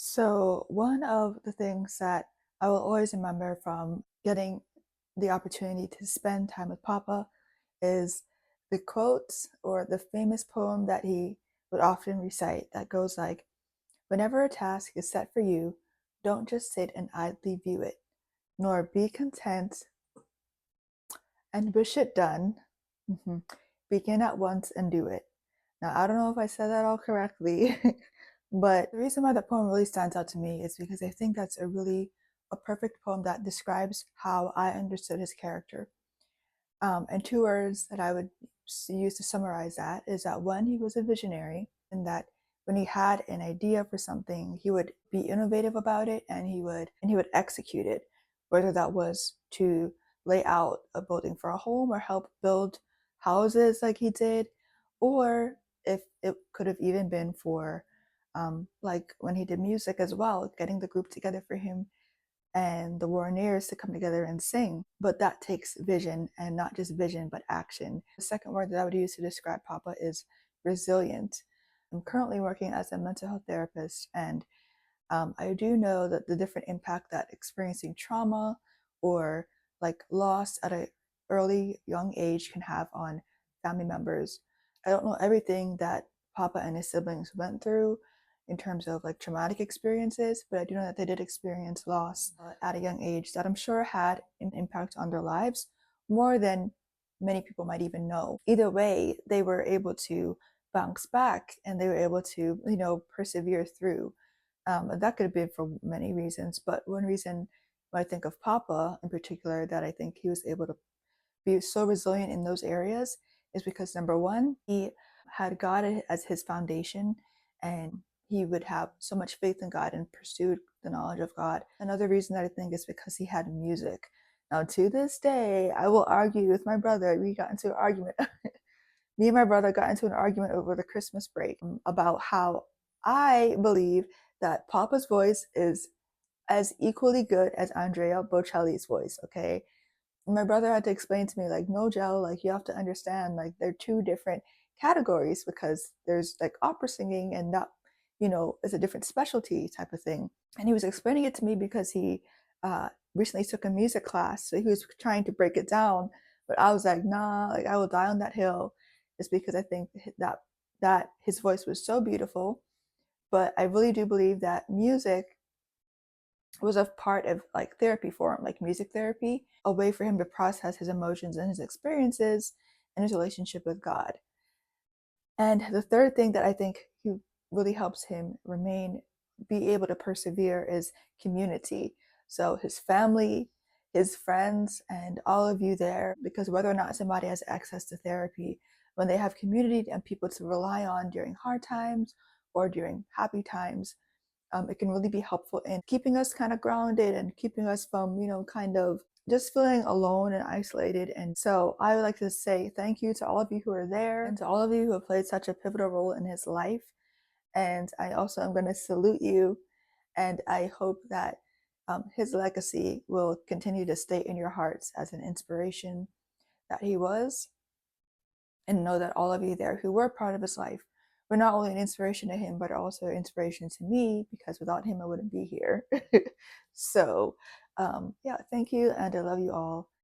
So, one of the things that I will always remember from getting the opportunity to spend time with Papa is the quotes or the famous poem that he would often recite that goes like, "Whenever a task is set for you, don't just sit and idly view it, nor be content and wish it done. Mhm. Begin at once and do it." Now, I don't know if I said that all correctly, but the reason why that poem really stands out to me is because I think that's a perfect poem that describes how I understood his character. And two words that I would use to summarize that is that one, he was a visionary, and that when he had an idea for something, he would be innovative about it, and he would execute it, whether that was to lay out a building for a home or help build houses like he did, or if it could have even been for like when he did music as well, getting the group together for him and the Warriors to come together and sing. But that takes vision, and not just vision, but action. The second word that I would use to describe Papa is resilient. I'm currently working as a mental health therapist, and I do know that the different impact that experiencing trauma or like loss at a early young age can have on family members. I don't know everything that Papa and his siblings went through in terms of like traumatic experiences, but I do know that they did experience loss at a young age that I'm sure had an impact on their lives more than many people might even know. Either way, they were able to bounce back, and they were able to, persevere through. That could have been for many reasons, but one reason when I think of Papa in particular, that I think he was able to be so resilient in those areas is because number one, he had God as his foundation, and he would have so much faith in God and pursued the knowledge of God. Another reason that I think is because he had music. Now, to this day, I will argue with my brother. We got into an argument. Me and my brother got into an argument over the Christmas break about how I believe that Papa's voice is as equally good as Andrea Bocelli's voice, okay? My brother had to explain to me, like, no, Joe, like, you have to understand, like, they're two different categories because there's like opera singing, and that, is a different specialty type of thing. And he was explaining it to me because he recently took a music class. So he was trying to break it down. But I was like, nah, like, I will die on that hill just because I think that his voice was so beautiful. But I really do believe that music was a part of like therapy for him, like music therapy, a way for him to process his emotions and his experiences and his relationship with God. And the third thing that I think he really helps him be able to persevere is community. So his family, his friends, and all of you there, because whether or not somebody has access to therapy, when they have community and people to rely on during hard times or during happy times, it can really be helpful in keeping us kind of grounded and keeping us from, kind of just feeling alone and isolated. And so I would like to say thank you to all of you who are there and to all of you who have played such a pivotal role in his life. And I also am going to salute you. And I hope that his legacy will continue to stay in your hearts as an inspiration that he was, and know that all of you there who were part of his life were not only an inspiration to him, but also an inspiration to me, because without him, I wouldn't be here. So, yeah, thank you, and I love you all.